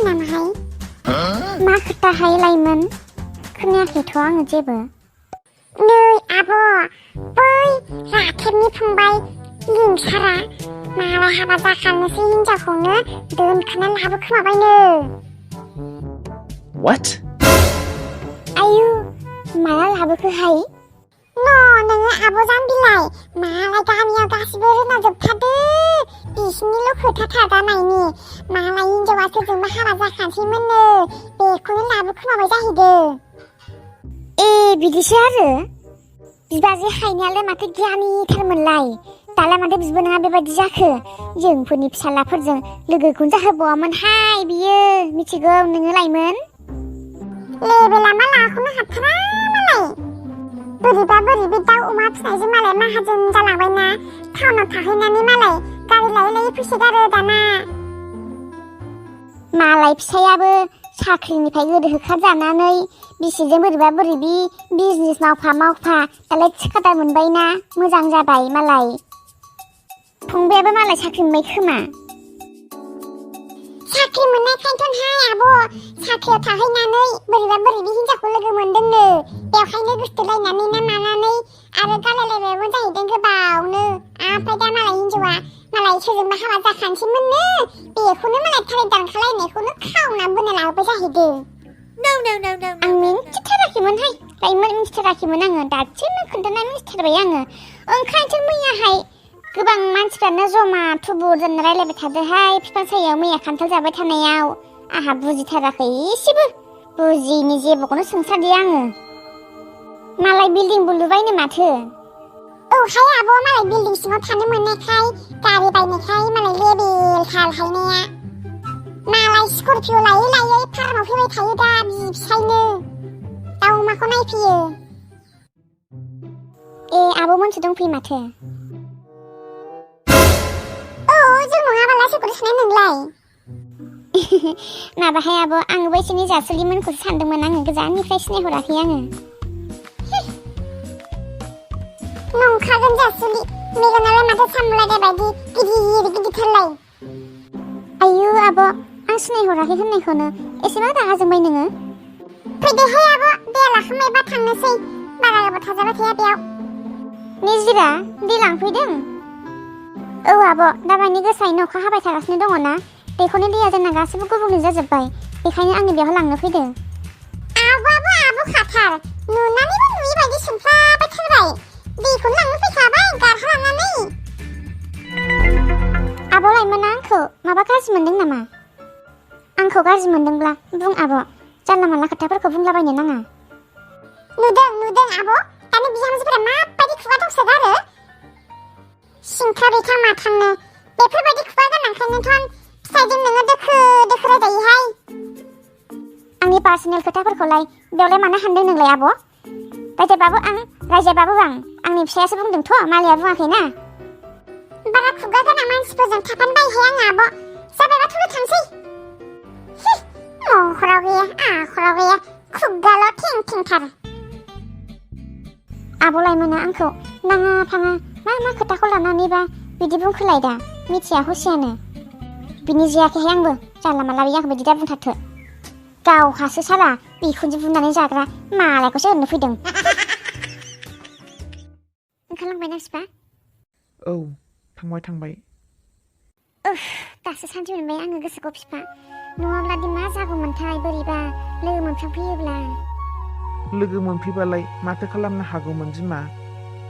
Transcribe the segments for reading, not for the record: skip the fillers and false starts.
नामाहाय मा खोथाहाय लाइमोन खोनायाखैथ' आङो जेबो नै आब' बै राखेबनि फंबाय लिंसारा मालाय हाबा जाखानोसै हिनजावखौनो दोनखानानै लाबोखोमाबायनो What? आयु माला लाबोखोहाय नोङो आब' जाम्बिलाय मालाय गामियाव गासिबो रोंनाजोबथारदो बिसिनिल' खोथा थाजानायनि मालाय हिनजावा सोरजोंबा हाबा जाखानोसैमोननो बेखौनो लाबोखोमाबाय जाहैदों ए बिदिसो आरो बिबाजै हायनायालाय माथो गियानिथारमोनलाय दालाय माथो बिबोनाङा बेबायदि जाखो जोंफोरनि फिसालाफोरजों लोगोखौनो जाहोबावामोनहाय बियो मिथिगौ नोङो लाइमोन लेबेला मा लाखौनो हाथारा मालाय बोरैबा बोरैबि दाउ अमा फिनायजों मालाय माहाजोन जालांबायना टाउनाव थाहैनानै मालाय गारि लायै लायै फैसोगारो दाना मालाय फिसायाबो साख्रिनिफ्राय गोदो होखारजानानै बिसिजों बोरैबा बोरैबि बिजनेस मावफा दालाय थिखादार मोनबायना मोजां जाबाय मालाय फंबायाबो मालाय साख्रि मोनबाय खोमा साख्रि मोननायखायनोथ'हाय आब' साख्रियाव थाहैनानै बोरैबा बोरैबि हिनजावखौ लोगो मोनदोंनो बेवहायनो गोसथोलायनानै ना मानानै आरो गालायलायबायबो जाहैदों गोबावनो ओमफ्राय दा मालाय हिनजावा मालाय सोरजोंबा हाबा जाखानोसैमोननो बेखौनो मालाय थालिर दानखालायनायखौनो खावना बोना लाबोबाय जाहैदों आं मिन्थिथाराखैमोनहाय लाइमोन मिन्थिथाराखैमोन आङो दासो नों खोन्थानानै मिन्थिथारबाय आङो ओंखायनोथ' मैयाहाय गोबां मानसिफ्रानो जमा थुबुर जाना रायलायबाय थादोहाय बिफां सायाव मैया खान्थाल जाबाय थानायाव आंहा बुजिथाराखै एसेबो बुजियैनि जेबोखौनो सोंसारदे आङो मालाय बिल्डिंबो लुबायनो माथो औहाय आब' मालाय बिल्डिं सिङाव थानो मोननायखाय गारि बायनायखाय मालाय लेबेलथार हायनाया मालाय स्करपिअ लायै लायै फार्माव फैबाय थायो दा बि फिसायनो दाउ अमाखौ नायफैयो ए आब' मोनसे दंफैयो माथो जों नङाबालाय सोरखौथो सानाय नोंलाय माबाहाय आब' आङो बैसोनि जासुलिमोनखौसो सानदोंमोन आङो गोजाननिफ्राय सिनायहराखै आङो नंखागोन जासुलि मेगनालाय माथो सामुलायनाय बायदि गिदिरथारलाय आयु आब' आं सिनायहराखै होननायखौनो एसेबां रागा जोंबाय नोङो फैदोहाय आब' दे लाखांबायबा थांनोसै बारा गोबाव थाजाबाय थाया बेयाव निजिरा दै लांफैदों औ आब' दामानि गोसायैनो अखा हाबाय थागासिनो दङना दैखरनि दैया जोंना गासिबो गुबुंले जाजोब्बाय बेखायनो आङो बेयाव लांनो फैदों आब' खाथार नुनानैबो नुयि बायदि सोंफ्लाबाय थारबाय दैखौनो लांनो फैखाबाय गारहा लानानै आब' लाइमोना आंखौ माबा गाज्रि मोनदों नामा आंखौ गाज्रि मोनदोंब्ला बुं आब' जानला मानला खोथाफोरखौ बुंलाबायनो नाङा नुदों आब' दानि बिहामजोफोरा माबायदि खुगा दंसोगारो सिंथा दैथा माथांनो बेफोरबायदि खुगा गोनांखायनोथ' फिसायजों नोङो दोखो रायजायोहाय आंनि पार्सनेल खोथाफोरखौलाय बेयावलाय मानो हानदों नोंलाय आब' रायजाबाबो आं आंनि फिसायासो बुंदोंथ' मालाया बुङाखैना बारा खुगा गोनां मानसिफोरजों थाफानो बायहाय आङो आब' जाबायबा थुलो थांसै महराव गैया आखराव गैया खुगाल' थेंथार आब' लाइमोना आंखौ नाङा फाङा मा खोथाखौ लानानैबा बिदि बुंखोलाय दा मिथिया हसियानो बिनि जायाखैहाय आंबो जानला मानला बियो आंखौ बिदि दा बुंथारथो गावहासो साला बिखुनजो बुनानै जाग्रा मालायखौसो होननो फैदों ओंखारलांबायना बिफा औ थांबाय दासो सान्थि मोनबाय आङो गोसोखौ बिफा नङाब्लादि मा जागौमोनथाय बोरैबा लोगो मोनफ्लांफैयोब्ला लोगो मोनफैबालाय माथो खालामनो हागौमोन बिमा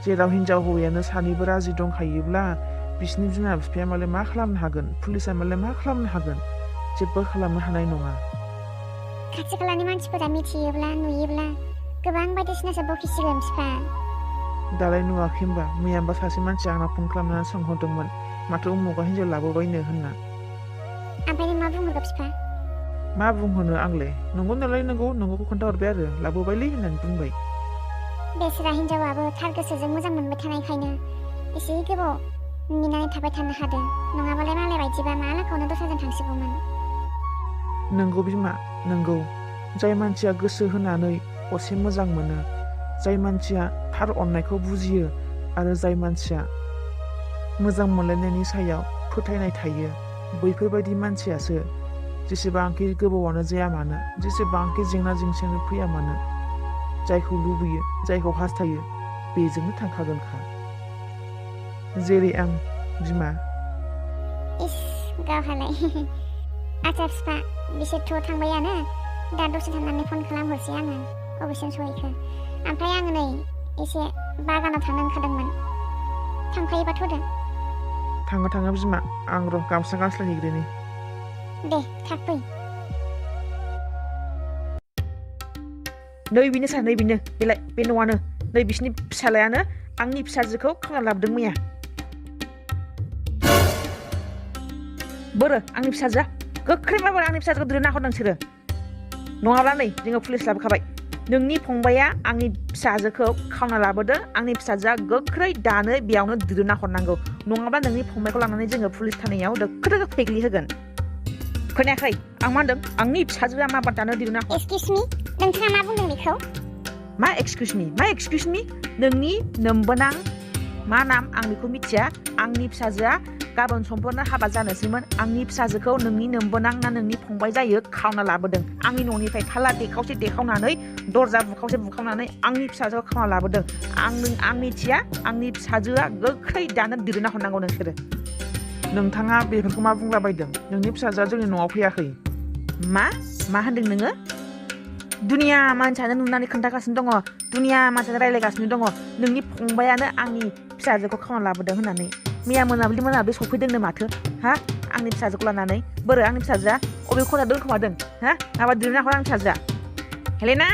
जेराव हिनजाव हौवायानो सानैबो राजि दंखायोब्ला बिसिनि बिमा बिफाया मालाय मा खालामनो हागोन पुलिसा मालाय मा खालामनो हागोन जेबो खालामनो हानाय नङा खाथि खालानि मानसिफोरा मिथियोब्ला नुयोब्ला गोबां बायदिसिनासो बखिसिगोन बिफा दालाय नुवाखै होनबा मैयाबा सासे मानसिया आंनाव फन खालामनानै सोंहरदोंमोन माथो उमुगा हिनजाव लाबोबायनो होनना ओमफ्राय नों मा बुंहरखो बिफा मा बुंहोनो आंलाय नंगौ नालाय नंगौखौ खोन्थाहरबाय आरो लाबोबायलै होननानै बुंबाय बेसोरा हिनजावाबो थार गोसोजों मोजां मोनबाय थानायखायनो एसे गोबाव नेनानै थाबाय थानो हादों नङाबालाय मालाय बायदिबा मालाखौनो दस्राजों थांसिगौमोन नंगौ बिमा नंगौ जाय मानसिया गोसो होनानै असे मोजां मोनो जाय मानसिया थार अननायखौ बुजियो आरो जाय मानसिया मोजां मोनलायनायनि सायाव फोथायनाय थायो बैफोरबायदि मानसियासो जेसेबांखि गोबावानो जाया मानो जेसेबांखि जेंना जेंसियानो फैया मानो जायखौ लुबैयो जायखौ हास्थायो बेजोंनो थांखागोनखा जेरै आं बिमा इस गावहालाय आच्चा फिफा बिसोरथ' थांबायानो दा दसे थानानै फन खालामहरसै आङो अबेसिम सहैखो ओमफ्राय आङो नै एसे बागानाव थांनो ओंखारदोंमोन थांफायोबा थ'दो थाङो बिमा आं र' गामसा गानस्लायहैग्रोनि दे थाब फै नै बेनो सार नै बेनो बेलाय बे न'आनो नै बिसिनि फिसालायानो आंनि फिसाजोखौ खावना लाबोदों मैया बोरो आंनि फिसाजोआ गोख्रै माबोरै आंनि फिसाजोखौ दोनना हरदों नोंसोरो नङाब्ला नै जोङो पुलिस लाबोखाबाय नोंनि फंबाया आंनि फिसाजोखौ खावना लाबोदों आंनि फिसाजोआ गोख्रै दानो बेयावनो दोनना हरनांगौ नङाब्ला नोंनि फंबायखौ लानानै जोङो पुलिस थानायाव दोखो दोखो फेग्लिहोगोन खोनायाखै आं मा होनदों आंनि फिसाजोआ माबा दानो दोनना हर एक्सकिउज मी नोंथाङा मा बुंदों बेखौ मा एक्सकिउज मी नोंनि नोम्बोनां मा नाम आं बेखौ मिथिया आंनि फिसाजोआ गाबोन समफोरनो हाबा जानोसैमोन आंनि फिसाजोखौ नोंनि नोम्बोनां ना नोंनि फंबाय जायो खावना लाबोदों आंनि न'निफ्राय थाला देखावसे देखावनानै दरजा बुखावसे बुखावनानै आंनि फिसाजोखौ खावना लाबोदों आं मिथिया आंनि फिसाजोआ गोख्रै दानो दोनना हरनांगौ नोंसोरो नोंथाङा बेफोरखौ मा बुंलाबायदों नोंनि फिसाजोआ जोंनि न'आव फैयाखै मा होनदों नोङो दुनिया मानसियानो नुनानै खोन्थागासिनो दङ दुनिया मानसियानो रायज्लायगासिनो दङ नोंनि फंबायानो आंनि फिसाजोखौ खावना लाबोदों होननानै मैया मोनाबिलि सफैदोंनो माथो हा आंनि फिसाजोखौ लानानै बोरो आंनि फिसाजोआ अबे खनायाव दोनखोमादों हा माबा दोनना हर आंनि फिसाजोआ हेलेना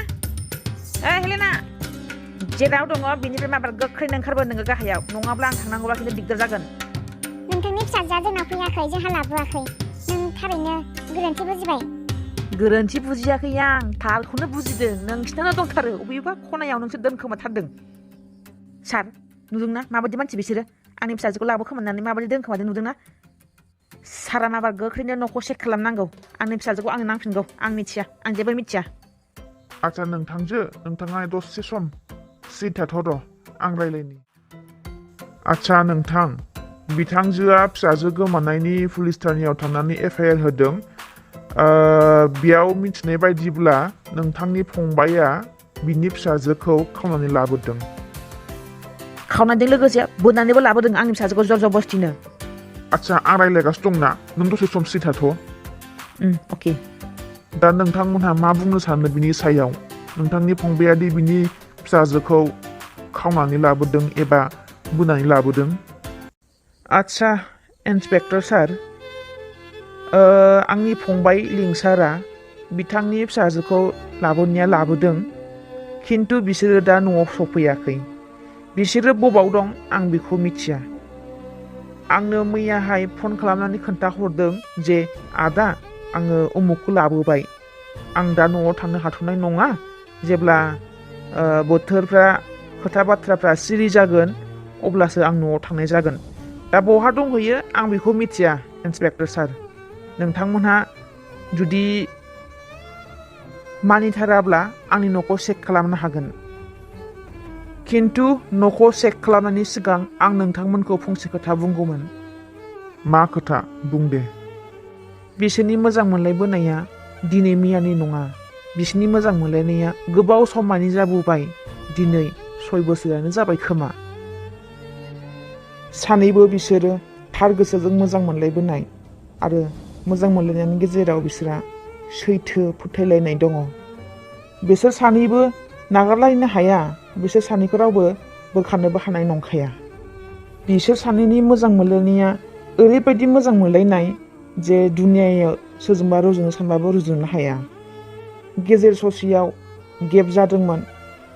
जेराव दङ बेनिफ्राय माबा गोख्रैनो ओंखारबो नोङो गाहायाव नङाब्ला आं थांनांगौब्ला खिन्थु दिगदार जागोन नोंथांनि फिसाजोआ जोंनाव फैयाखै जोंहा लाबोआखै नों थारैनो गोरोन्थि बुजिबाय गोरोन्थि बुजियाखै आं थारखौनो बुजिदों नोंसिनानो दंथारो अबेबा खनायाव नोंसोर दोनखोमाथारदों सार नुदोंना माबायदि मानसि बिसोरो आंनि फिसाजोखौ लाबोखोमानानै माबायदि दोनखोमादों नुदोंना सारा माबा गोख्रैनो न'खौ चेक खालामनांगौ आंनि फिसाजोखौ आंनो नांफिनगौ आं मिथिया आं जेबो मिथिया आच्चा नोंथाङा दसे सम सिट थाथ' र' आं रायलायनि आच्चा नोंथां बिथांजोआ फिसाजो गोमानायनि पुलिस थानायाव थांनानै एफआइआर होदों बेयाव मिथिनाय बायदिब्ला नोंथांनि फंबाया बिनि फिसाजोखौ खावनानै लाबोदों खावनायजों लोगोसे बोनानैबो लाबोदों आंनि फिसाजोखौ जबरदस्तिनो आच्चा आं रायलायगासिनो दंना नों दसे सम सिट थाथ' अके दा नोंथांमोनहा मा बुंनो सानो बिनि सायाव नोंथांनि फंबाया दि बिनि फिसाजोखौ खावनानै लाबोदों एबा बोनानै लाबोदों आच्चा इन्सपेक्टर सार आंनि फंबाय लिंसारा बिथांनि फिसाजोखौ लाबोनाया लाबोदों खिन्थु बिसोरो दा न'आव सफैयाखै बिसोरो बबाव दं आं बेखौ मिथिया आंनो मैयाहाय फन खालामनानै खोन्थाहरदों जे आदा आङो उमुखखौ लाबोबाय आं दा न'आव थांनो हाथ'नाय नङा जेब्ला बोथोरफ्रा खोथा बाथ्राफ्रा सिरि जागोन अब्लासो आं न'आव थांनाय जागोन दा बहा दंहैयो आं बेखौ मिथिया इन्सपेक्टर सार नोंथांमोनहा जुदि मानिथाराब्ला आंनि न'खौ चेक खालामनो हागोन खिन्थु न'खौ चेक खालामनायनि सिगां आं नोंथांमोनखौ फंसे खोथा बुंगौमोन मा खोथा बुं दे बिसोरनि मोजां मोनलायबोनाया दिनै मैयानि नङा बिसोरनि मोजां मोनलायनाया गोबाव समानि जाबोबाय दिनै 6 बोसोरानो जाबाय खोमा सानैबो बिसोरो थार गोसोजों मोजां मोनलायबोनाय आरो मोजां मोनलायनायनि गेजेराव बिसोरा सैथो फोथायलायनाय दङ बिसोर सानैबो नागारलायनो हाया बिसोर सानैखौ रावबो बोखारनोबो हानाय नंखाया बिसोर सानैनि मोजां मोनलायनाया ओरैबायदि मोजां मोनलायनाय जे दुनियायाव सोरजोंबा रुजुनो सानबाबो रुजुनो हाया गेजेर ससेयाव गेप जादोंमोन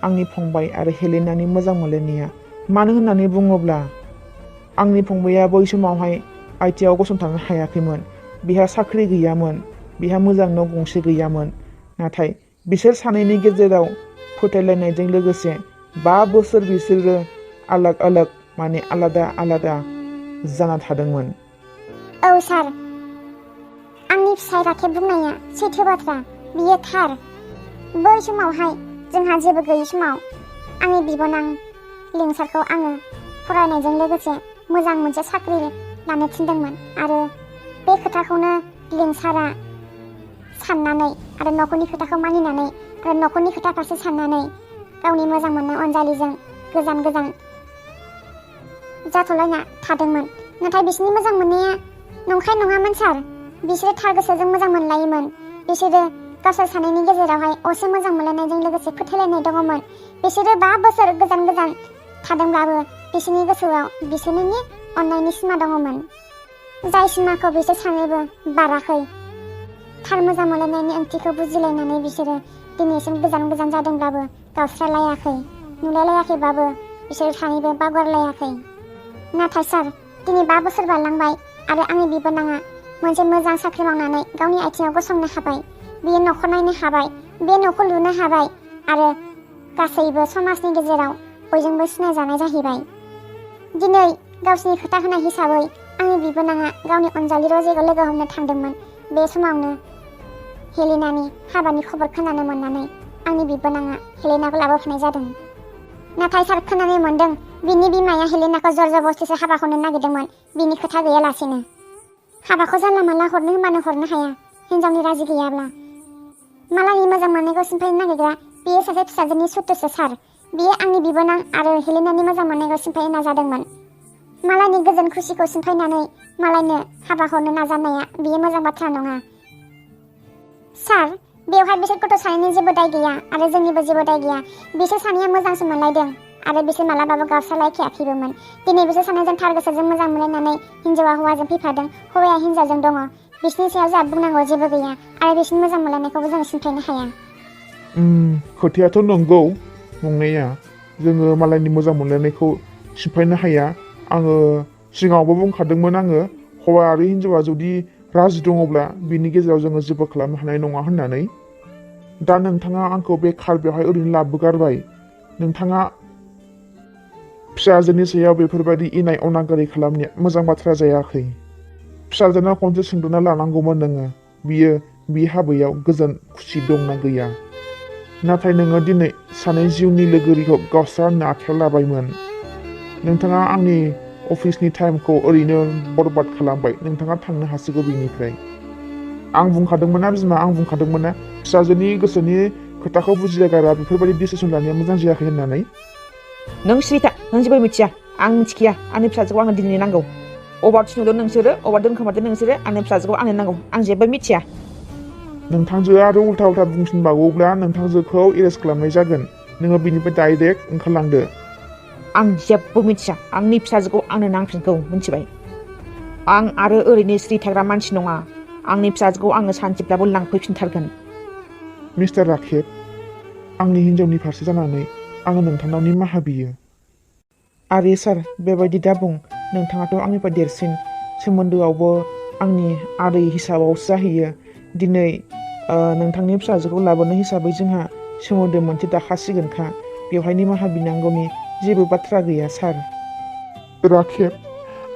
आंनि फंबाय आरो हेलेनानि मोजां मोनलायनाया मानो होननानै बुङोब्ला आंनि फंबाया बै समावहाय आथिङाव गसंथानो हायाखैमोन बिहा साख्रि गैयामोन बिहा मोजां न' गंसे गैयामोन नाथाय बिसोर सानैनि गेजेराव फोथायलायनायजों लोगोसे 5 बोसोर बिसोरो आलादा जाना थादोंमोन औ सार आंनि फिसाय राखेब बुंनाया सैथो बाथ्रा बियो थार बै समावहाय जोंहा जेबो गैयै समाव आंनि बिबोनां लिंसारखौ आङो फरायनायजों लोगोसे मोजां मोनसे साख्रि लानो थिनदोंमोन आरो बे खोथाखौनो लिंसारा साननानै आरो न'खरनि खोथाखौ मानिनानै आरो न'खरनि खोथा फारसे साननानै गावनि मोजां मोननाय अनजालिजों गोजान गोजान जाथ'लायना थादोंमोन। नाथाय बिसोरनि मोजां मोननाया नंखाय नङामोन सार। बिसोरो थार गोसोजों मोजां मोनलायोमोन। बिसोरो गावसोर सानैनि गेजेरावहाय असे मोजां मोनलायनायजों लोगोसे फोथायलायनाय दङमोन। बिसोरो 5 बोसोर गोजान गोजान थादोंब्लाबो बिसोरनि गोसोआव बिसोरनि अननायनि सिमा दङमोन, जाय सिमाखौ बिसोर सानैबो बाराखै। थार मोजां मोनलायनायनि ओंथिखौ बुजिलायनानै बिसोरो दिनैसिम गोजान गोजान जादोंब्लाबो गावस्रालायाखै, नुलायलायाखैबाबो बिसोरो सानैबो बावगारलायाखै। नाथाय सार, दिनै 5 बोसोर बारलांबाय आरो आंनि बिबोनाङा मोनसे मोजां साख्रि मावनानै गावनि आथिङाव गसंनो हाबाय। बियो न'खर नायनो हाबाय, बे न'खौ लुनो हाबाय आरो गासैबो समाजनि गेजेराव बयजोंबो सिनायजानाय जाहैबाय। दिनै गावसिनि खोथा होनाय हिसाबै आंनि बिबोनाङा गावनि अनजालि रजेखौ लोगो हमनो थांदोंमोन। बे समावनो हेलेनानि हाबानि खबर खोनानो मोननानै आंनि बिबोनाङा हेलेनाखौ लाबोफानाय जादों। नाथाय सार, खोनानो मोनदों बिनि बिमाया हेलेनाखौ जर-जबस्तिसो हाबा हरनो नागिरदोंमोन, बिनि खोथा गैयालासेनो। हाबाखौ जानला मानला हरनो होनबानो हरनो हाया, हिनजावनि राजि गैयाब्ला। मालायनि मोजां मोननायखौ सिमफायनो नागिरग्रा बियो सासे फिसाजोनि सुथुरसो सार। बियो आंनि बिबोनां आरो हेलेनानि मोजां मोननायखौ सिमफायनो नाजादोंमोन। मालायनि गोजोन खुसिखौ सिमफायनानै मालायनो हाबा हरनो नाजानाया बियो मोजां बाथ्रा नङा। सार, बेवहाय बिसोर गथ' सानैनि जेबो दाय गैया आरो जोंनिबो जेबो दाय गैया। बिसोर सानैया मोजांसो मोनलायदों आरो बिसोर मालाबाबो गावस्रालायखायाखैबोमोन। दिनै बिसोर सानैजों थार गोसोजों मोजां मोनलायनानै हिनजावा हौवाजों फैफादों, हौवाया हिनजावजों दङ। बिसोरनि सायाव जोंहा बुंनांगौ जेबो गैया आरो बिसोरनि मोजां मोनलायनायखौबो जों सिमफायनो हाया। खोथायाथ' नंगौ नंनाया। जोङो मालायनि मोजां मोनलायनायखौ सिफायनो हाया। आङो सिगाङावबो बुंखादोंमोन, आङो हौवा आरो हिनजावा जुदि राजि दङब्ला बिनि गेजेराव जोङो जेबो खालामनो हानाय नङा होननानै। दा नोंथाङा आंखौ बे बेवहाय ओरैनो लाबोगारबाय। नोंथाङा फिसाजोनि सायाव बेफोरबायदि इनाय अनागारि खालामनाया मोजां बाथ्रा जायाखै। फिसाजोना खनसे सोंदोंना लानांगौमोन नोङो, बियो बे हाबायाव गोजोन खुसि दंना गैया। नाथाय नोङो दिनै सानै जिउनि लोगोरिखौ गावस्रानो आखायाव लाबायमोन। नोंथाङा आंनि अफिसनि टाइमखौ ओरैनो बरबाद खालामबाय। नोंथाङा थांनो हासिगौ बेनिफ्राय। आं बुंखादोंमोन ना बिमा, आं बुंखादोंमोन ना फिसाजोनि गोसोनि खोथाखौ बुजिलायगारा बेफोरबायदि डिसिसन लानाया मोजां जायाखै होननानै। नों सिरिथा, नों जेबो मिथिया। आं मिथिखाया। आंनि फिसाजोखौ आंनो दिनै नांगौ। अबाव थिनहरदों नोंसोरो, अबाव दोनखोमादों नोंसोरो, आंनि फिसाजोखौ आंनो नांगौ। आं जेबो मिथिया। नोंथांजोआ आरो उल्था उल्था बुंफिनबावोब्ला नोंथांजोखौ एरेस्ट खालामनाय जागोन। नोङो बिनिफ्राय डाइरेक्ट ओंखारलांदो। आं जेबो मिथिया। आंनि फिसाजोखौ आंनो नांफिनगौ, मिथिबाय? आं आरो ओरैनो सिरि थाग्रा मानसि नङा। आंनि फिसाजोखौ आङो सानसेब्लाबो लांफैफिनथारगोन। मिस्टार राकेब, आंनि हिनजावनि फारसे जानानै आङो नोंथांनाव निमाहा बियो। आरे सार, बेबायदि दा बुं। नोंथाङाथ' आंनिफ्राय देरसिन, सोमोन्दोआवबो आंनि आदै हिसाबावसो जाहैयो। दिनै नोंथांनि फिसाजोखौ लाबोनो हिसाबै जोंहा सोमोन्दो मोनसे दाखासिगोनखा। बेवहाय निमाहा बिनांगौनि जेबो बाथ्रा गैया सार। राकेब,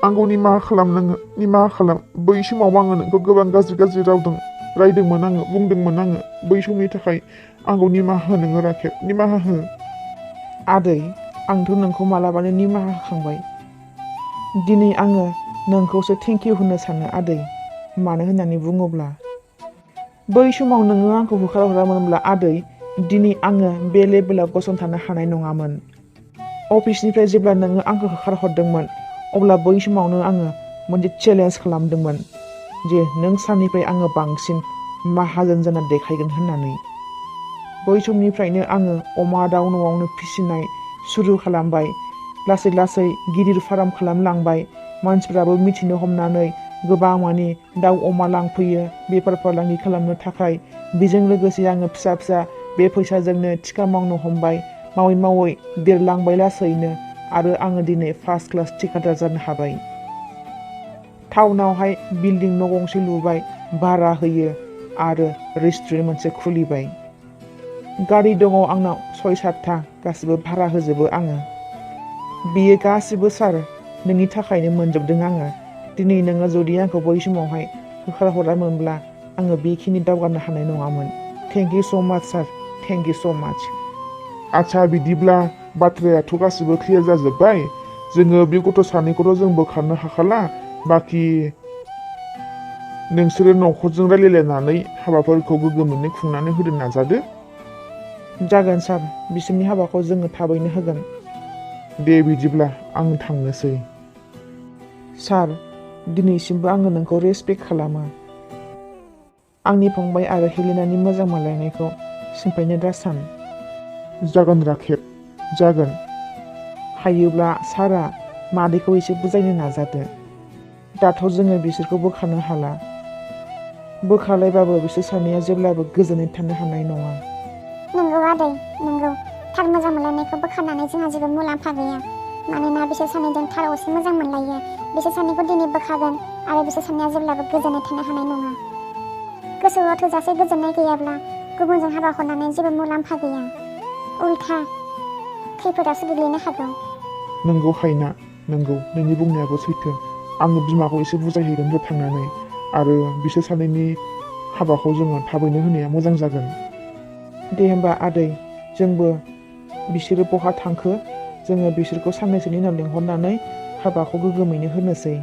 आंखौ निमाहा खालाम, नोङो निमाहा खालाम। बै समाव आङो नोंखौ गोबां गाज्रि गाज्रि रायदोंमोन, आङो बुंदोंमोन। आङो बै समनि थाखाय आंखौ निमाहा हो नोङो राकेब, निमाहा हो। आदै, आंथ' नोंखौ मालाबानो निमाहा होखांबाय। दिनै आङो नोंखौसो थेंक इउ होनो सानो आदै। मानो होननानै बुङोब्ला बै समाव नोङो आंखौ होखारहरामोनब्ला आदै, दिनै आङो बे लेभेलाव गसंथानो हानाय नङामोन। अफिसनिफ्राय जेब्ला नोङो आंखौ होखारहरदोंमोन, अब्ला बै समावनो आङो मोनसे चेलेन्ज खालामदोंमोन जे नों सारनिफ्राय आङो बांसिन माहाजोन जाना देखायगोन होननानै। बै समनिफ्रायनो आङो अमा दाउ न'आवनो फिसिनाय सुरु खालामबाय। लासै लासै गिदिर फार्म खालामलांबाय। मानसिफ्राबो मिथिनो हमनानै गोबां मानि दाउ अमा लांफैयो बेफार फालांगि खालामनो थाखाय। बेजों लोगोसे आङो फिसा फिसा बे फैसाजोंनो थिखा मावनो हमबाय। मावै मावै देरलांबाय लासैनो आरो आङो दिनै फार्स्ट क्लास थिकादार जानो हाबाय। टाउनावहाय बिल्डिं न' गंसे लुबाय, भारा होयो आरो रेस्टुरेन्ट मोनसे खुलिबाय। गारि दङ आंनाव 6-7था, गासिबो भारा होजोबो आङो। बेयो गासिबो सार नोंनि थाखायनो मोनजोबदों आङो। दिनै नोङो जुदि आंखौ बै समावहाय होखारहरामोनब्ला आङो बेखिनि दावगानो हानाय नङामोन। थेंक इउ स' माच सार, थेंक इउ स' माच। आच्छा, बिदिब्ला बाथ्रायाथ' गासिबो क्लियार जाजोब्बाय। जोङो बे गथ' सानैखौथ' जों बोखारनो हाखाला। बाखि नोंसोरो न'खरजों रायलायलायनानै हाबाफोरखौ गोग्गोमैनो खुंनानै होनो नाजादो। जागोन सार, बिसोरनि हाबाखौ जोङो थाबैनो होगोन। दे बिदिब्ला आं थांनोसै। सार, दिनैसिमबो आङो नोंखौ रेसपेक्ट खालामो। आंनि फंबाय आरो हेलेनानि मोजां मोनलायनायखौ सिमफायनो दासान। जागोन राखेब, जागोन। हायोब्ला सारा मादैखौ एसे बुजायनो नाजादो। दाथ' जोङो बिसोरखौ बोखानो हाला। बोखालायबाबो बिसोर सानैया जेब्लाबो गोजोनै थानो हानाय नङा। नंगौ आदै, नंगौ। थार मोजां मोनलायनायखौ बोखारनानै जोंहा जेबो मुलाम्फा गैया। मानोना बिसोर सानैजों थार असे मोजां मोनलायो। बिसोर सानैखौ दिनै बोखागोन आरो बिसोर सानैया जेब्लाबो गोजोनै थानो हानाय नङा। गोसोआव थोजासे गोजोननाय गैयाब्ला गुबुनजों हाबा हरनानै जेबो मुलाम्फा गैया। उल्था खैफोदावसो गोग्लैनो हागौ। नंगौ हायना, नंगौ, नोंनि बुंनायाबो सैथो। आङो बिमाखौ एसे बुजायहैगोन थांनानै, आरो बिसोर सानैनि हाबाखौ जोङो थाबैनो होनाया मोजां जागोन। दे होमबा आदै, जोंबो बिसोरो बहा थांखो जोङो बिसोरखौ साननैसोनि उनाव लिंहरनानै हाबाखौ गोग्गोमैनो होनोसै।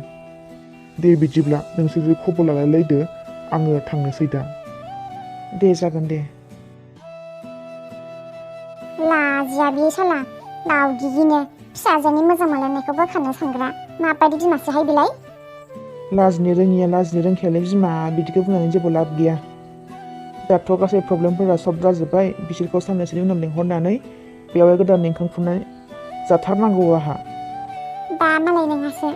दे बिदिब्ला नोंसोरो खबर लालायलायदो, आङो थांनोसै दा। दे जागोन दे। लाजिया बे साला, दावगिगिनो फिसाजोनि मोजां मोनलायनायखौ बोखारनो सानग्रा। माबायदि बिमासोहाय बेलाय? लाजिनो रोङिया लाजिनो रोंखायालै बिमा, बिदिखौ बुंनानै जेबो लाब गैया। दाथ' गासै प्रब्लेमफोरा सल्भ जाजोब्बाय। बिसोरखौ साननैसोनि उनाव लिंहरनानै बेवहाय गोदान ओंखाम खुरनाय जाथारनांगौ आंहा। बा मालाय नोंहासो।